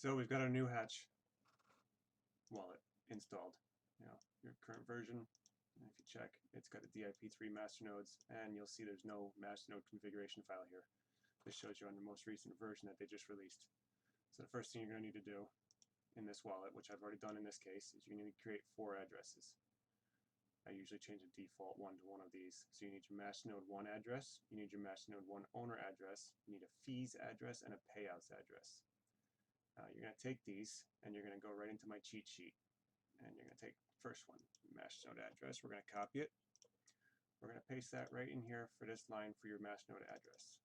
So we've got our new Hatch wallet installed. You know, your current version, and if you check, it's got the DIP3 masternodes, and you'll see there's no masternode configuration file here. This shows you on the most recent version that they just released. So the first thing you're going to need to do in this wallet, which I've already done in this case, is you need to create 4 addresses. I usually change the default one to one of these. So you need your Masternode 1 address, you need your Masternode 1 owner address, you need a fees address, and a payouts address. You're going to take these and you're going to go right into my cheat sheet. And you're going to take the first one, Masternode address. We're going to copy it. We're going to paste that right in here for this line for your Masternode address.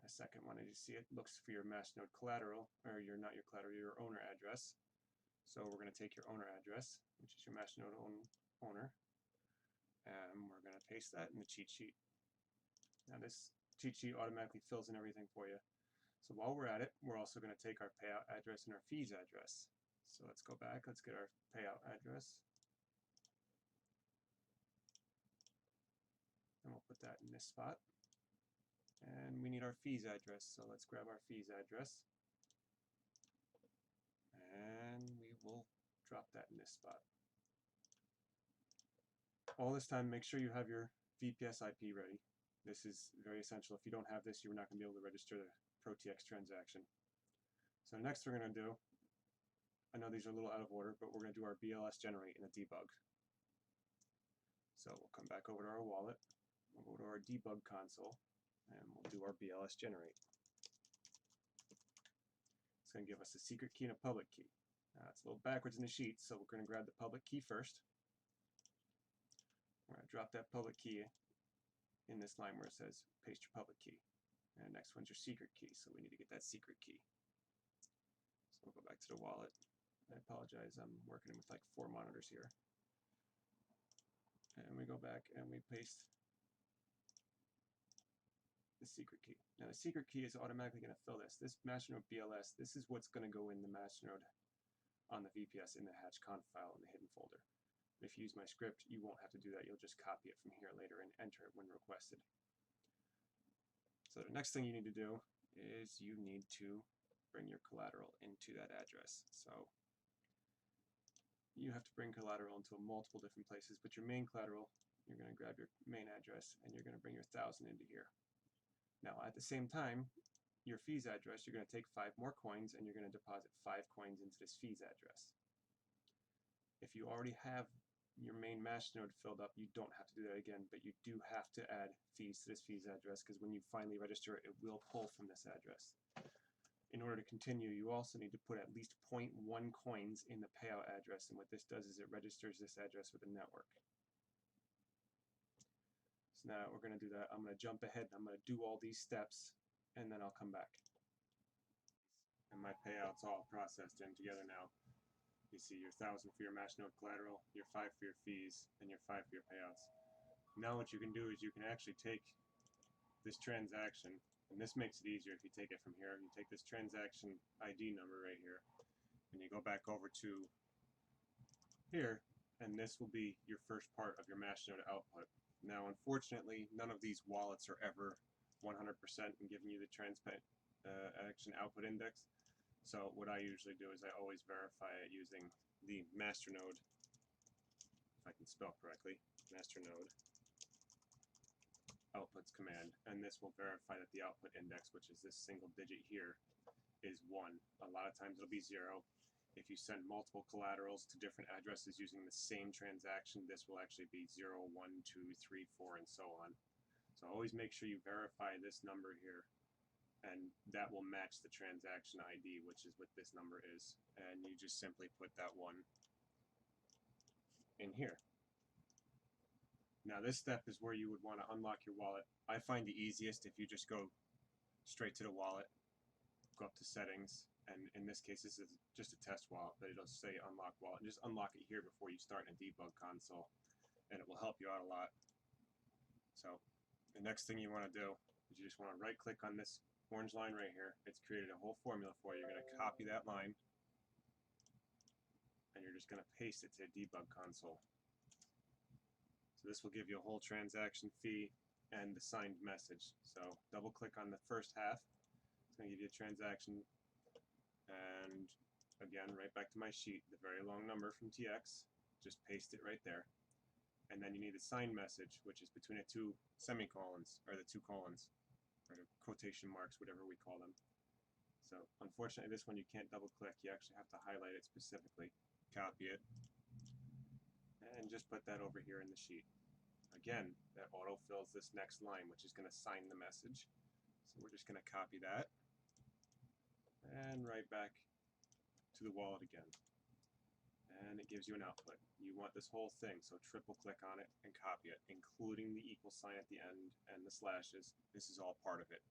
A second one, as you see, it looks for your Masternode collateral, or not your collateral, your owner address. So we're going to take your owner address, which is your Masternode owner, and we're going to paste that in the cheat sheet. Now this cheat sheet automatically fills in everything for you. So while we're at it, we're also going to take our payout address and our fees address. So let's go back, let's get our payout address. And we'll put that in this spot. And we need our fees address, so let's grab our fees address. And we will drop that in this spot. All this time, make sure you have your VPS IP ready. This is very essential. If you don't have this, you're not going to be able to register the ProTX transaction. So next we're going to do, I know these are a little out of order, but we're going to do our BLS generate in the debug. So we'll come back over to our wallet, we'll go to our debug console, and we'll do our BLS generate. It's going to give us a secret key and a public key. It's a little backwards in the sheet, so we're going to grab the public key first. We're going to drop that public key in this line where it says paste your public key. And next one's your secret key, so we need to get that secret key. So we'll go back to the wallet. I apologize, I'm working with like 4 monitors here. And we go back and we paste the secret key. Now the secret key is automatically going to fill this. This Masternode BLS, this is what's going to go in the Masternode on the VPS in the hatch conf file in the hidden folder. If you use my script, you won't have to do that. You'll just copy it from here later and enter it when requested. So the next thing you need to do is you need to bring your collateral into that address. So you have to bring collateral into multiple different places, but your main collateral, you're going to grab your main address and you're going to bring your 1,000 into here. Now at the same time, your fees address, you're going to take 5 more coins and you're going to deposit 5 coins into this fees address. If you already have your main Masternode filled up, you don't have to do that again, but you do have to add fees to this fees address because when you finally register it, it will pull from this address. In order to continue, you also need to put at least 0.1 coins in the payout address, and what this does is it registers this address with the network. So now we're going to do that. I'm going to jump ahead and I'm going to do all these steps and then I'll come back. And my payout's all processed in together now. You see your 1,000 for your Masternode collateral, your 5 for your fees, and your 5 for your payouts. Now what you can do is you can actually take this transaction, and this makes it easier if you take it from here. You take this transaction ID number right here, and you go back over to here, and this will be your first part of your Masternode output. Now unfortunately, none of these wallets are ever 100% in giving you the transaction output index. So what I usually do is I always verify it using the Masternode, if I can spell correctly, Masternode outputs command, and this will verify that the output index, which is this single digit here, is 1. A lot of times it'll be 0. If you send multiple collaterals to different addresses using the same transaction, this will actually be 0, 1, 2, 3, 4, and so on. So always make sure you verify this number here, and that will match the transaction ID, which is what this number is. And you just simply put that 1 in here. Now this step is where you would want to unlock your wallet. I find the easiest if you just go straight to the wallet, go up to settings, and in this case this is just a test wallet, but it'll say unlock wallet. And just unlock it here before you start in a debug console, and it will help you out a lot. So the next thing you want to do is you just want to right click on this orange line right here. It's created a whole formula for you. You're going to copy that line and you're just going to paste it to the debug console. So this will give you a whole transaction fee and the signed message. So double click on the first half. It's going to give you a transaction And again, right back to my sheet, the very long number from TX, just paste it right there. And then you need a sign message, which is between the two semicolons, or the two colons, or quotation marks, whatever we call them. So unfortunately, this one you can't double click, you actually have to highlight it specifically, copy it, and just put that over here in the sheet. Again, that autofills this next line, which is going to sign the message. So we're just going to copy that and right back to the wallet again. And it gives you an output. You want this whole thing, so triple click on it and copy it, including the equal sign at the end and the slashes. This is all part of it.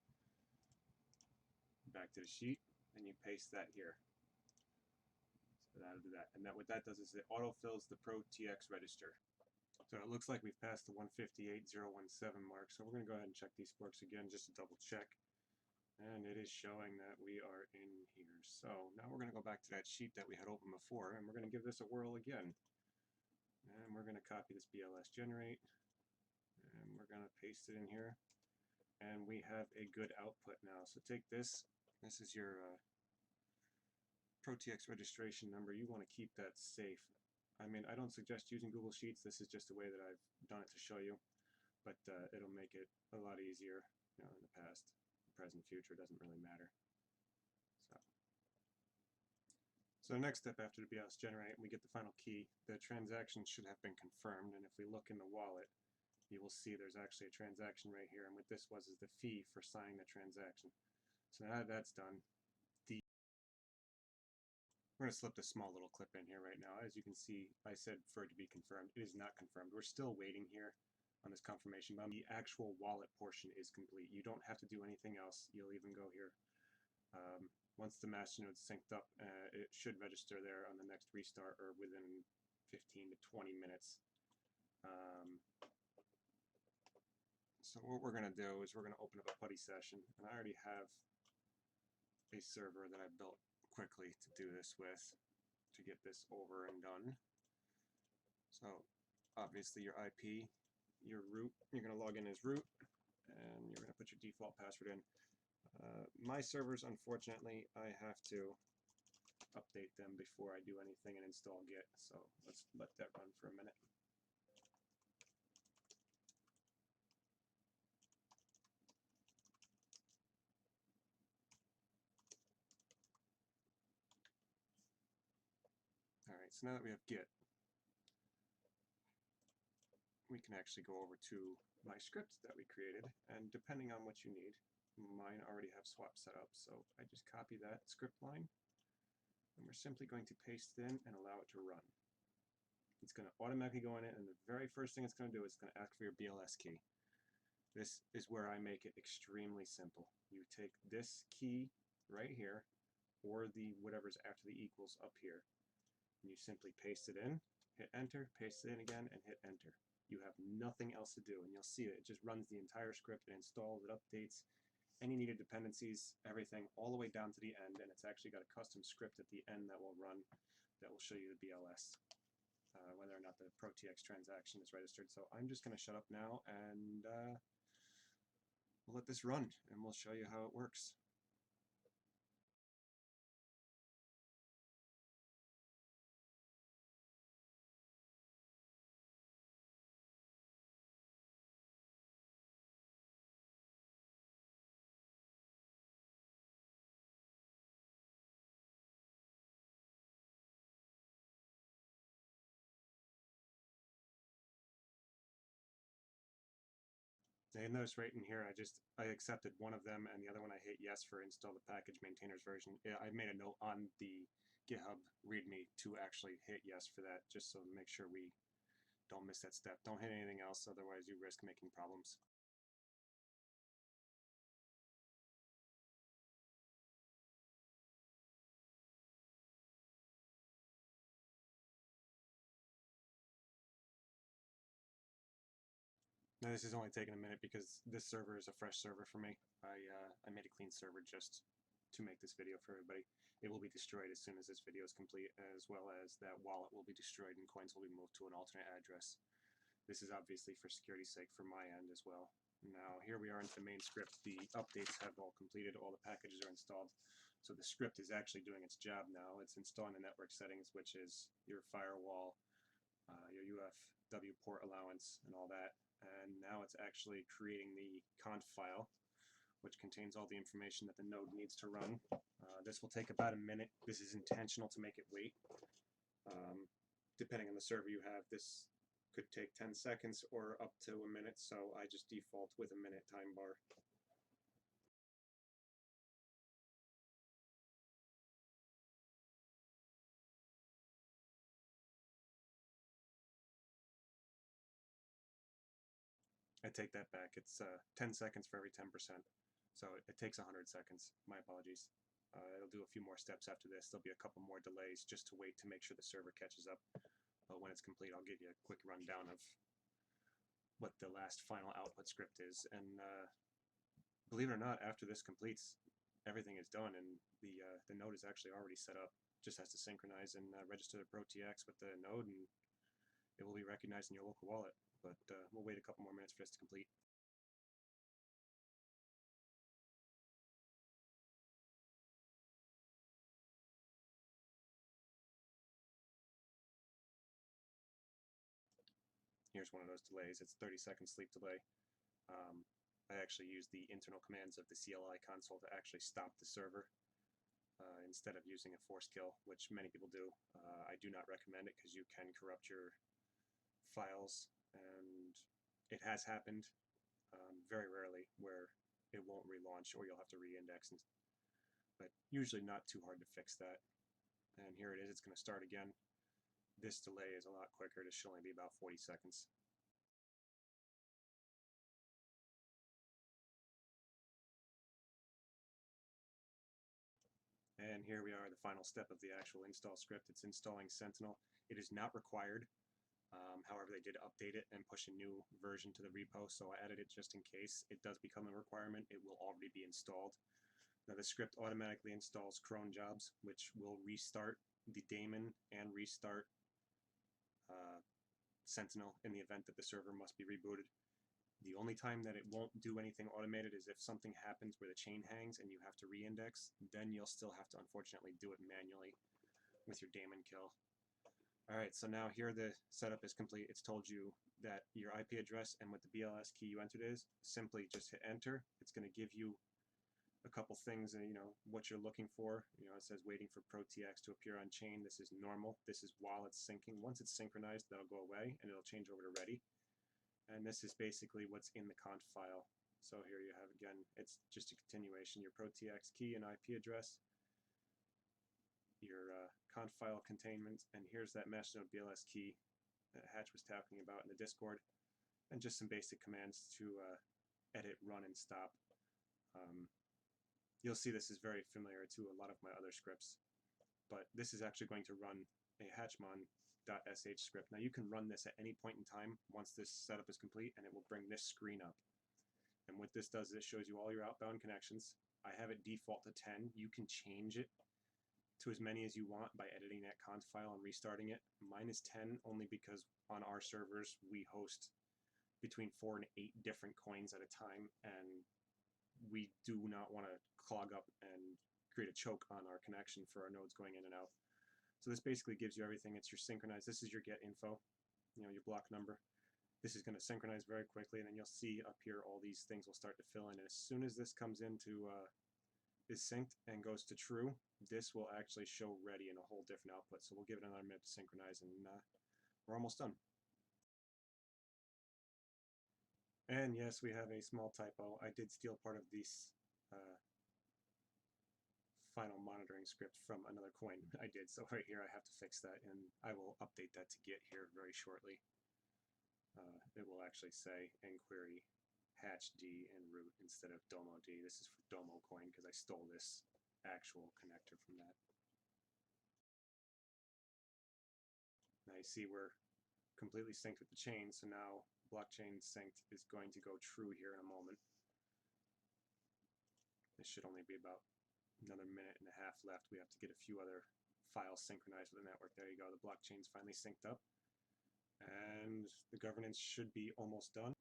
Back to the sheet, and you paste that here. So that'll do that. And what that does is it autofills the Pro TX register. So it looks like we've passed the 158.017 mark, so we're going to go ahead and check these forks again just to double check. And it is showing that we are in here. So now we're going to go back to that sheet that we had open before, and we're going to give this a whirl again. And we're going to copy this BLS generate, and we're going to paste it in here. And we have a good output now. So take this. This is your Pro TX registration number. You want to keep that safe. I mean, I don't suggest using Google Sheets. This is just a way that I've done it to show you, but it'll make it a lot easier. You know, in the past, present, future, doesn't really matter. So the next step after the BLS generate, we get the final key. The transaction should have been confirmed, and if we look in the wallet, you will see there's actually a transaction right here, and what this was is the fee for signing the transaction. So now that that's done, we're going to slip this small little clip in here right now. As you can see, I said for it to be confirmed. It is not confirmed. We're still waiting here on this confirmation button. The actual wallet portion is complete. You don't have to do anything else. You'll even go here. Once the Masternode is synced up, it should register there on the next restart or within 15 to 20 minutes. So what we're going to do is we're going to open up a putty session, and I already have a server that I built quickly to do this with, to get this over and done. So obviously your IP, your root, you're going to log in as root, and you're going to put your default password in. My servers, unfortunately, I have to update them before I do anything and install Git, so let's let that run for a minute. Alright, so now that we have Git, we can actually go over to my script that we created, and depending on what you need, mine already have swap set up, so I just copy that script line, and we're simply going to paste it in and allow it to run. It's going to automatically go in it, and the very first thing it's going to do is it's going to ask for your BLS key. This is where I make it extremely simple. You take this key right here, or the whatever's after the equals up here, and you simply paste it in, hit enter, paste it in again, and hit enter. You have nothing else to do, and you'll see it. It just runs the entire script, it installs, it updates any needed dependencies, everything, all the way down to the end, and it's actually got a custom script at the end that will run, that will show you the BLS, whether or not the Pro TX transaction is registered. So I'm just going to shut up now, and we'll let this run, and we'll show you how it works. Now you'll notice right in here, I accepted one of them, and the other one I hit yes for install the package maintainers version. I made a note on the GitHub README to actually hit yes for that, just so to make sure we don't miss that step. Don't hit anything else, otherwise you risk making problems. Now this is only taking a minute because this server is a fresh server for me. I made a clean server just to make this video for everybody. It will be destroyed as soon as this video is complete, as well as that wallet will be destroyed and coins will be moved to an alternate address. This is obviously for security's sake from my end as well. Now here we are into the main script. The updates have all completed, all the packages are installed. So the script is actually doing its job now. It's installing the network settings, which is your firewall, your UFW port allowance, and all that. And now it's actually creating the conf file, which contains all the information that the node needs to run. This will take about a minute. This is intentional to make it wait. Depending on the server you have, this could take 10 seconds or up to a minute, so I just default with a minute time bar. I take that back. It's 10 seconds for every 10%. So it takes 100 seconds. My apologies. It'll do a few more steps after this. There'll be a couple more delays just to wait to make sure the server catches up. But when it's complete, I'll give you a quick rundown of what the last final output script is. And believe it or not, after this completes, everything is done, and the node is actually already set up. Just has to synchronize and register the ProTX with the node, and it will be recognized in your local wallet. But we'll wait a couple more minutes for this to complete. Here's one of those delays. It's 30-second sleep delay. I actually use the internal commands of the CLI console to actually stop the server instead of using a force kill, which many people do. I do not recommend it because you can corrupt your files, and it has happened very rarely where it won't relaunch or you'll have to re-index, but usually not too hard to fix that. And here it is. It's going to start again. This delay is a lot quicker. This should only be about 40 seconds. And here we are, the final step of the actual install script. It's installing Sentinel. It is not required. However, they did update it and push a new version to the repo, so I added it just in case it does become a requirement. It will already be installed. Now, the script automatically installs cron jobs, which will restart the daemon and restart Sentinel in the event that the server must be rebooted. The only time that it won't do anything automated is if something happens where the chain hangs and you have to re-index. Then you'll still have to, unfortunately, do it manually with your daemon kill. Alright, so now here the setup is complete. It's told you that your IP address and what the BLS key you entered is. Simply just hit enter. It's going to give you a couple things, what you're looking for. It says waiting for ProTX to appear on chain. This is normal. This is while it's syncing. Once it's synchronized, that'll go away and it'll change over to ready. And this is basically what's in the conf file. So here you have, again, it's just a continuation. Your ProTX key and IP address, your conf file containment, and here's that Masternode BLS key that Hatch was talking about in the Discord, and just some basic commands to edit, run, and stop. You'll see this is very familiar to a lot of my other scripts, but this is actually going to run a hatchmon.sh script. Now you can run this at any point in time once this setup is complete, and it will bring this screen up. And what this does is it shows you all your outbound connections. I have it default to 10. You can change it to as many as you want by editing that conf file and restarting it. Mine is 10 only because on our servers we host between 4 and 8 different coins at a time, and we do not want to clog up and create a choke on our connection for our nodes going in and out. So this basically gives you everything. It's your synchronized. This is your get info, your block number. This is going to synchronize very quickly, and then you'll see up here all these things will start to fill in. And as soon as this comes into is synced and goes to true, this will actually show ready in a whole different output. So we'll give it another minute to synchronize, and we're almost done. And yes, we have a small typo. I did steal part of this final monitoring script from another coin. I did, so right here I have to fix that, and I will update that to Git here very shortly. It will actually say enquery hatch D and root instead of domo D. This is for domo coin because I stole this actual connector from that. Now you see we're completely synced with the chain, so now blockchain synced is going to go true here in a moment. This should only be about another minute and a half left. We have to get a few other files synchronized with the network. There you go. The blockchain's finally synced up, and the governance should be almost done.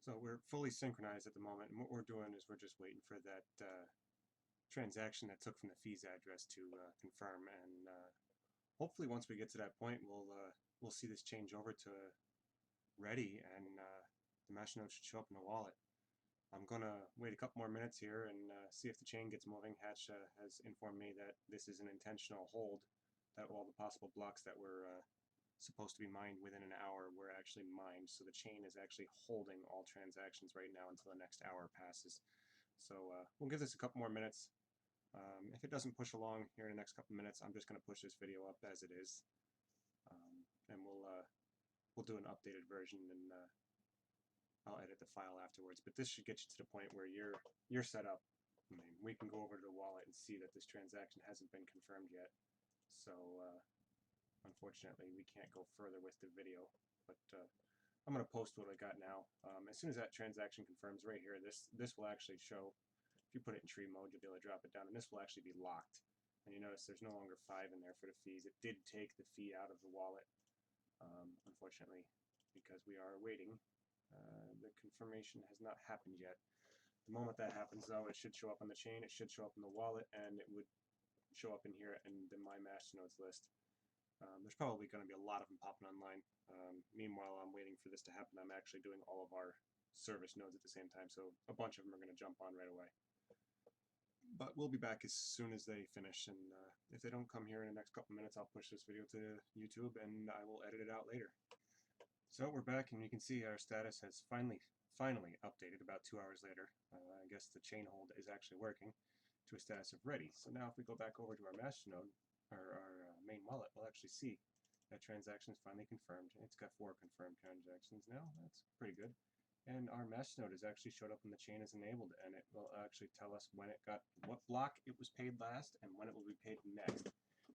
So we're fully synchronized at the moment, and what we're doing is we're just waiting for that transaction that took from the fees address to confirm, and hopefully once we get to that point, we'll see this change over to ready, and the Masternode should show up in the wallet. I'm gonna wait a couple more minutes here and see if the chain gets moving. Hatch has informed me that this is an intentional hold, that all the possible blocks that were supposed to be mined within an hour were actually mined, so the chain is actually holding all transactions right now until the next hour passes. So we'll give this a couple more minutes. If it doesn't push along here in the next couple minutes, I'm just going to push this video up as it is, and we'll do an updated version, and I'll edit the file afterwards. But this should get you to the point where you're set up. I mean, we can go over to the wallet and see that this transaction hasn't been confirmed yet. So unfortunately, we can't go further with the video. But I'm going to post what I got now. As soon as that transaction confirms right here, this will actually show. If you put it in tree mode, you'll be able to drop it down, and this will actually be locked. And you notice there's no longer 5 in there for the fees. It did take the fee out of the wallet, unfortunately, because we are waiting. The confirmation has not happened yet. The moment that happens, though, it should show up on the chain, it should show up in the wallet, and it would show up in here in the My Masternodes list. There's probably going to be a lot of them popping online. Meanwhile, I'm waiting for this to happen. I'm actually doing all of our service nodes at the same time, so a bunch of them are going to jump on right away. But we'll be back as soon as they finish, and if they don't come here in the next couple minutes, I'll push this video to YouTube and I will edit it out later. So we're back, and you can see our status has finally updated about 2 hours later. I guess the chain hold is actually working to a status of ready. So now if we go back over to our Masternode, or our main wallet, we'll actually see that transaction is finally confirmed. It's got 4 confirmed transactions now. That's pretty good. And our Masternode has actually showed up in the chain as enabled, and it will actually tell us when it got, what block it was paid last, and when it will be paid next.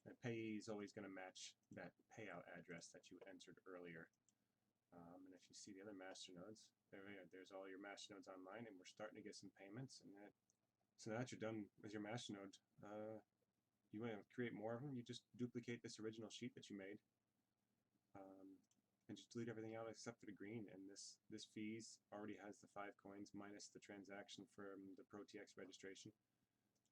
The payee is always going to match that payout address that you entered earlier. And if you see the other Masternodes, there's all your Masternodes online, and we're starting to get some payments. And so now that you're done with your Masternode, you want to create more of them, you just duplicate this original sheet that you made, and just delete everything out except for the green. And this fees already has the 5 coins minus the transaction from the ProTX registration,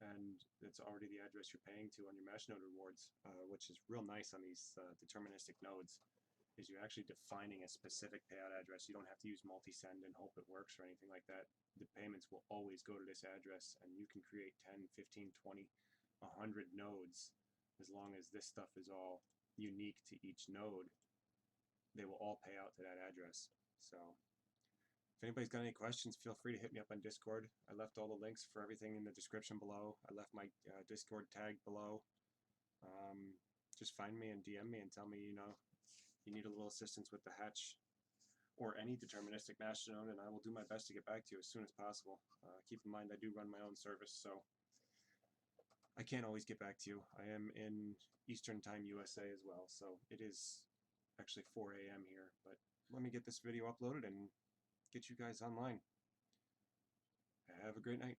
and it's already the address you're paying to on your Masternode rewards, which is real nice on these deterministic nodes. Is you're actually defining a specific payout address. You don't have to use multi-send and hope it works or anything like that. The payments will always go to this address, and you can create 10, 15, 20, 100 nodes. As long as this stuff is all unique to each node, they will all pay out to that address. So if anybody's got any questions, feel free to hit me up on Discord. I left all the links for everything in the description below. I left my Discord tag below. Just find me and DM me and tell me, you need a little assistance with the hatch or any deterministic Masternode, and I will do my best to get back to you as soon as possible. Keep in mind I do run my own service, so I can't always get back to you. I am in Eastern Time USA as well, so it is actually 4 a.m. here, but let me get this video uploaded and get you guys online. Have a great night.